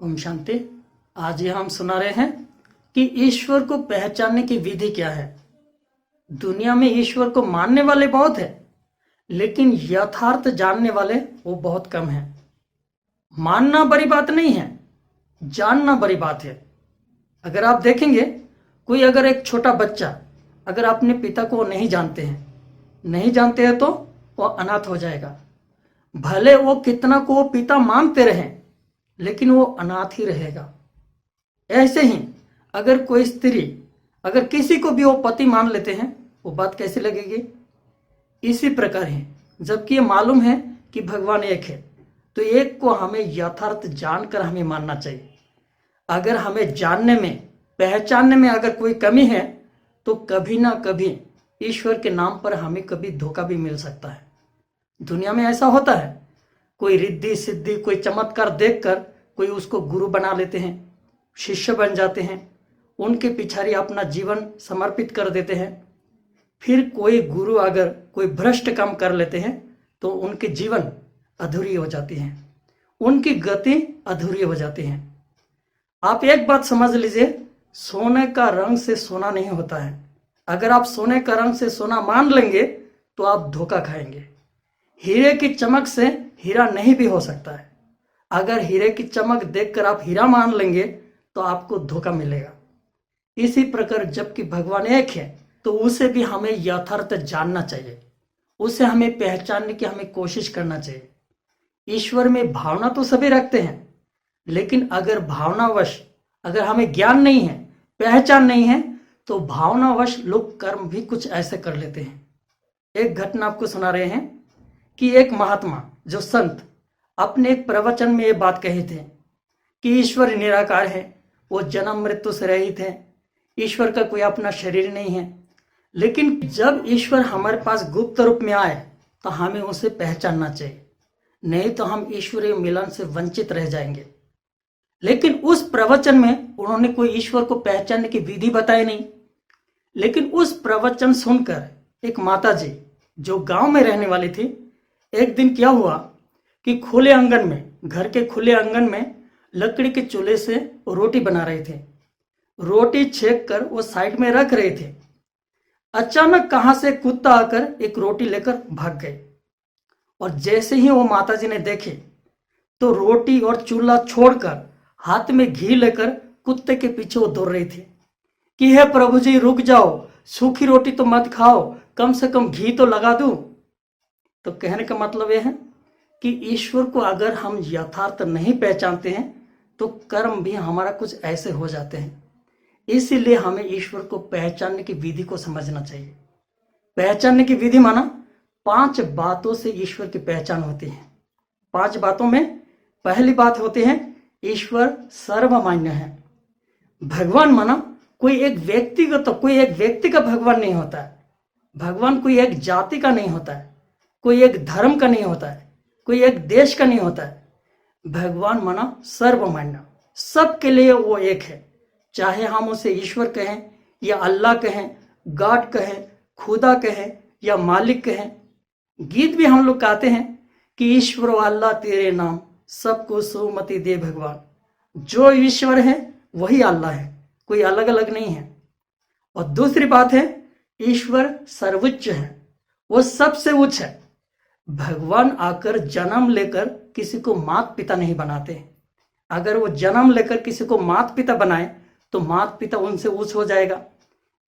ओम शांति। आज ये हम सुना रहे हैं कि ईश्वर को पहचानने की विधि क्या है। दुनिया में ईश्वर को मानने वाले बहुत हैं, लेकिन यथार्थ जानने वाले वो बहुत कम हैं। मानना बड़ी बात नहीं है, जानना बड़ी बात है। अगर आप देखेंगे, कोई अगर एक छोटा बच्चा अगर अपने पिता को नहीं जानते हैं तो वो अनाथ हो जाएगा। भले वो कितना को वो पिता मानते रहें, लेकिन वो अनाथ ही रहेगा। ऐसे ही अगर कोई स्त्री अगर किसी को भी वो पति मान लेते हैं, वो बात कैसी लगेगी। इसी प्रकार है, जबकि ये मालूम है कि भगवान एक है, तो एक को हमें यथार्थ जानकर हमें मानना चाहिए। अगर हमें जानने में पहचानने में अगर कोई कमी है, तो कभी ना कभी ईश्वर के नाम पर हमें कभी धोखा भी मिल सकता है। दुनिया में ऐसा होता है, कोई रिद्धि सिद्धि कोई चमत्कार देखकर कोई उसको गुरु बना लेते हैं, शिष्य बन जाते हैं, उनके पिछाड़ी अपना जीवन समर्पित कर देते हैं। फिर कोई गुरु अगर कोई भ्रष्ट काम कर लेते हैं, तो उनके जीवन अधूरी हो जाती है, उनकी गति अधूरी हो जाती है। आप एक बात समझ लीजिए, सोने का रंग से सोना नहीं होता है। अगर आप सोने का रंग से सोना मान लेंगे तो आप धोखा खाएंगे। हीरे की चमक से हीरा नहीं भी हो सकता है। अगर हीरे की चमक देखकर आप हीरा मान लेंगे तो आपको धोखा मिलेगा। इसी प्रकार जबकि भगवान एक है, तो उसे भी हमें यथार्थ जानना चाहिए, उसे हमें पहचानने की हमें कोशिश करना चाहिए। ईश्वर में भावना तो सभी रखते हैं, लेकिन अगर भावनावश अगर हमें ज्ञान नहीं है, पहचान नहीं है, तो भावनावश लोग कर्म भी कुछ ऐसे कर लेते हैं। एक घटना आपको सुना रहे हैं कि एक महात्मा जो संत अपने एक प्रवचन में ये बात कही थे कि ईश्वर निराकार है, वो जन्म मृत्यु से रहित है, ईश्वर का कोई अपना शरीर नहीं है। लेकिन जब ईश्वर हमारे पास गुप्त रूप में आए तो हमें उसे पहचानना चाहिए, नहीं तो हम ईश्वरीय मिलन से वंचित रह जाएंगे। लेकिन उस प्रवचन में उन्होंने कोई ईश्वर को पहचानने की विधि बताई नहीं। लेकिन उस प्रवचन सुनकर एक माता जी जो गांव में रहने वाली थी, एक दिन क्या हुआ कि खुले आंगन में, घर के खुले आंगन में लकड़ी के चूल्हे से रोटी बना रहे थे। रोटी छेक कर वो साइड में रख रहे थे। अचानक कहां से कुत्ता आकर एक रोटी लेकर भाग गए, और जैसे ही वो माताजी ने देखे तो रोटी और चूल्हा छोड़कर हाथ में घी लेकर कुत्ते के पीछे वो दौड़ रही थी कि हे प्रभु जी रुक जाओ, सूखी रोटी तो मत खाओ, कम से कम घी तो लगा दूं। तो कहने का मतलब यह है कि ईश्वर को अगर हम यथार्थ नहीं पहचानते हैं तो कर्म भी हमारा कुछ ऐसे हो जाते हैं। इसीलिए हमें ईश्वर को पहचानने की विधि को समझना चाहिए। पहचानने की विधि माना 5 बातों से ईश्वर की पहचान होती है। 5 बातों में पहली बात होती है, ईश्वर सर्वमान्य है। भगवान माना कोई एक व्यक्ति का भगवान नहीं होता है। भगवान कोई एक जाति का नहीं होता है, कोई एक धर्म का नहीं होता है, कोई एक देश का नहीं होता है। भगवान माना सर्वमान्य, सबके लिए वो एक है। चाहे हम उसे ईश्वर कहें या अल्लाह कहें, गॉड कहें, खुदा कहें या मालिक कहें। गीत भी हम लोग गाते हैं कि ईश्वर अल्लाह तेरे नाम, सबको सुमति दे भगवान। जो ईश्वर है वही अल्लाह है, कोई अलग अलग नहीं है। और दूसरी बात है, ईश्वर सर्वोच्च है, वो सबसे उच्च है। भगवान आकर जन्म लेकर किसी को माता पिता नहीं बनाते। अगर वो जन्म लेकर किसी को माता पिता बनाए तो माता पिता उनसे उच्च हो जाएगा।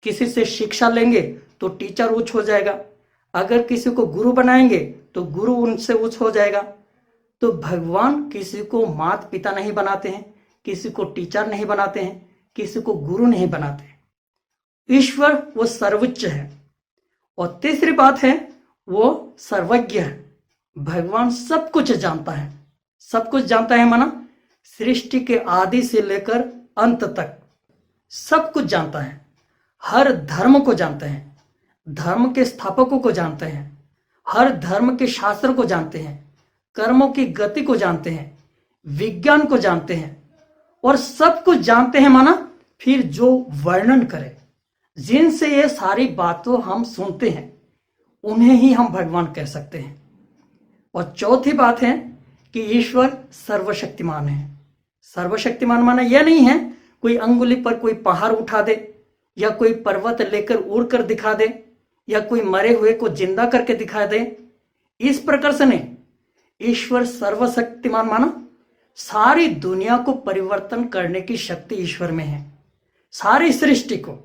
किसी से शिक्षा लेंगे तो टीचर उच्च हो जाएगा। अगर किसी को गुरु बनाएंगे तो गुरु उनसे उच्च हो जाएगा। तो भगवान किसी को माता पिता नहीं बनाते हैं, किसी को टीचर नहीं बनाते हैं, किसी को गुरु नहीं बनाते। ईश्वर वो सर्वोच्च है। और तीसरी बात है, वो सर्वज्ञ है। भगवान सब कुछ जानता है। सब कुछ जानता है माना सृष्टि के आदि से लेकर अंत तक सब कुछ जानता है। हर धर्म को जानते हैं, धर्म के स्थापकों को जानते हैं, हर धर्म के शास्त्र को जानते हैं, कर्मों की गति को जानते हैं, विज्ञान को जानते हैं। और सब कुछ जानते हैं माना फिर जो वर्णन करे, जिनसे ये सारी बातों हम सुनते हैं, उन्हें ही हम भगवान कह सकते हैं। और चौथी बात है कि ईश्वर सर्वशक्तिमान है। सर्वशक्तिमान माना यह नहीं है कोई अंगुली पर कोई पहाड़ उठा दे, या कोई पर्वत लेकर उड़कर दिखा दे, या कोई मरे हुए को जिंदा करके दिखा दे। इस प्रकार से नहीं, ईश्वर सर्वशक्तिमान माना सारी दुनिया को परिवर्तन करने की शक्ति ईश्वर में है। सारी सृष्टि को,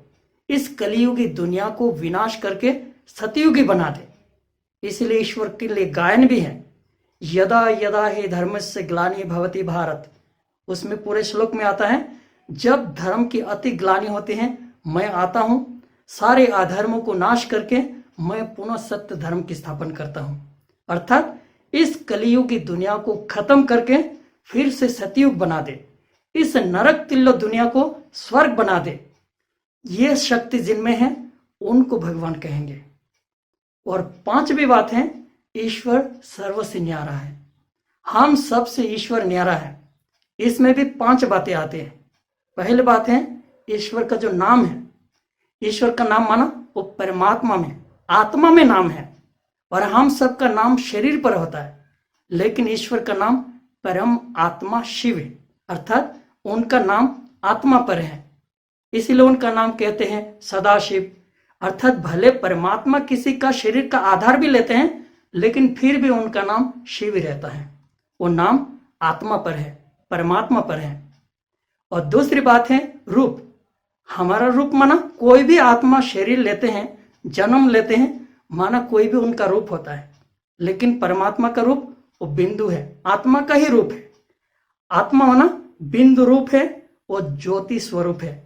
इस कलियुगी दुनिया को विनाश करके सतयुगी बना दे। इसलिए ईश्वर के लिए गायन भी है, यदा यदा ही धर्मस्य ग्लानि भवति भारत। उसमें पूरे श्लोक में आता है, जब धर्म की अति ग्लानि होती है मैं आता हूं, सारे अधर्मों को नाश करके मैं पुनः सत्य धर्म की स्थापना करता हूं। अर्थात इस कलियुगी दुनिया को खत्म करके फिर से सतयुग बना दे, इस नरक तिल्लो दुनिया को स्वर्ग बना दे। ये शक्ति जिनमें है उनको भगवान कहेंगे। और पांचवी बात है, ईश्वर सर्वसे न्यारा है। हम सबसे ईश्वर न्यारा है। इसमें भी 5 बातें आती हैं। पहली बात है, ईश्वर का जो नाम है, ईश्वर का नाम माना वो परमात्मा में, आत्मा में नाम है। और हम सबका नाम शरीर पर होता है, लेकिन ईश्वर का नाम परम आत्मा शिव है। अर्थात उनका नाम आत्मा पर है, इसीलिए उनका नाम कहते हैं सदाशिव। अर्थात भले परमात्मा किसी का शरीर का आधार भी लेते हैं, लेकिन फिर भी उनका नाम शिव ही रहता है। वो नाम आत्मा पर है, परमात्मा पर है। और दूसरी बात है रूप। हमारा रूप माना कोई भी आत्मा शरीर लेते हैं, जन्म लेते हैं, माना कोई भी उनका रूप होता है, लेकिन परमात्मा का रूप वो बिंदु है, आत्मा का ही रूप है। आत्मा माना बिंदु रूप है, वो ज्योति स्वरूप है।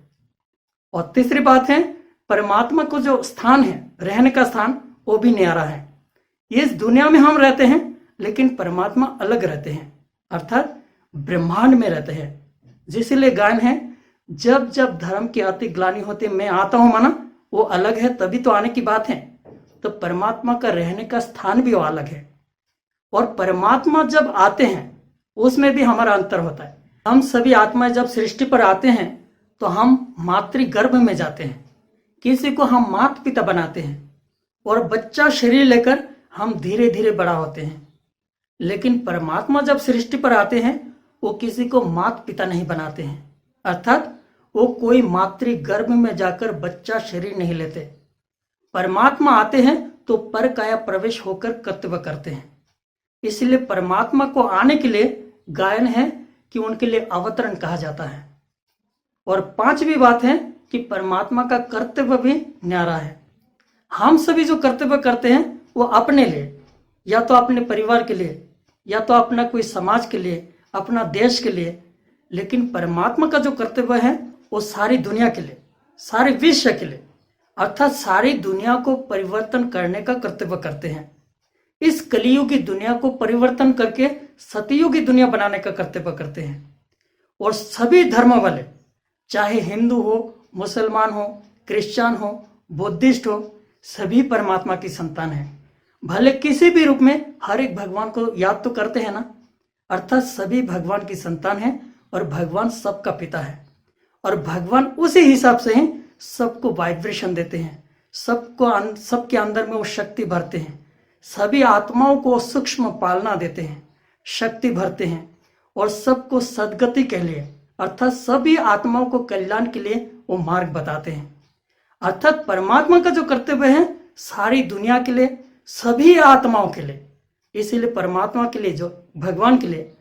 और तीसरी बात है, परमात्मा को जो स्थान है, रहने का स्थान, वो भी न्यारा है। इस दुनिया में हम रहते हैं, लेकिन परमात्मा अलग रहते हैं, अर्थात ब्रह्मांड में रहते हैं। जिसलिए गायन है, जब जब धर्म की अति ग्लानि होती मैं आता हूं, माना वो अलग है, तभी तो आने की बात है। तो परमात्मा का रहने का स्थान भी वो अलग है। और परमात्मा जब आते हैं उसमें भी हमारा अंतर होता है। हम सभी आत्माएं जब सृष्टि पर आते हैं तो हम मातृ गर्भ में जाते हैं, किसी को हम माता पिता बनाते हैं, और बच्चा शरीर लेकर हम धीरे धीरे बड़ा होते हैं। लेकिन परमात्मा जब सृष्टि पर आते हैं वो किसी को माता पिता नहीं बनाते हैं, अर्थात वो कोई मातृ गर्भ में जाकर बच्चा शरीर नहीं लेते। परमात्मा आते हैं तो पर काया प्रवेश होकर कर्तव्य करते हैं। इसलिए परमात्मा को आने के लिए गायन है कि उनके लिए अवतरण कहा जाता है। और पांचवी बात है कि परमात्मा का कर्तव्य भी न्यारा है। हम सभी जो कर्तव्य करते हैं वो अपने लिए, या तो अपने परिवार के लिए, या तो अपना कोई समाज के लिए, अपना देश के लिए। लेकिन परमात्मा का जो कर्तव्य है वो सारी दुनिया के लिए, सारे विश्व के लिए, अर्थात सारी दुनिया को परिवर्तन करने का कर्तव्य करते हैं। इस कलियुगी दुनिया को परिवर्तन करके सतयुगी दुनिया बनाने का कर्तव्य करते हैं। और सभी धर्म वाले, चाहे हिंदू हो, मुसलमान हो, क्रिश्चियन हो, बुद्धिस्ट हो, सभी परमात्मा की संतान है। भले किसी भी रूप में हर एक भगवान को याद तो करते हैं ना, अर्थात सभी भगवान की संतान है। और भगवान सबका पिता है, और भगवान उसी हिसाब से ही सबको वाइब्रेशन देते हैं, सबके अंदर में वो शक्ति भरते हैं। सभी आत्माओं को सूक्ष्म पालना देते हैं, शक्ति भरते हैं, और सबको सदगति के लिए, अर्थात सभी आत्माओं को कल्याण के लिए वो मार्ग बताते हैं। अर्थात परमात्मा का जो कर्तव्य है सारी दुनिया के लिए, सभी आत्माओं के लिए। इसीलिए परमात्मा के लिए, जो भगवान के लिए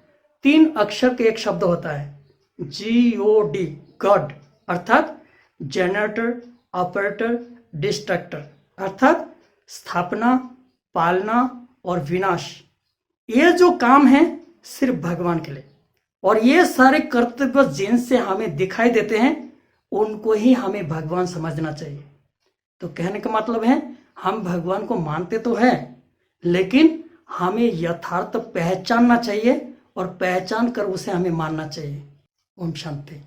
3 अक्षर के एक शब्द होता है, GOD, गॉड, अर्थात जनरेटर, ऑपरेटर, डिस्ट्रक्टर, अर्थात स्थापना, पालना और विनाश। ये जो काम है सिर्फ भगवान के लिए। और ये सारे कर्तव्य जिनसे हमें दिखाई देते हैं उनको ही हमें भगवान समझना चाहिए। तो कहने का मतलब है, हम भगवान को मानते तो है, लेकिन हमें यथार्थ पहचानना चाहिए, और पहचान कर उसे हमें मानना चाहिए। ओम शांति।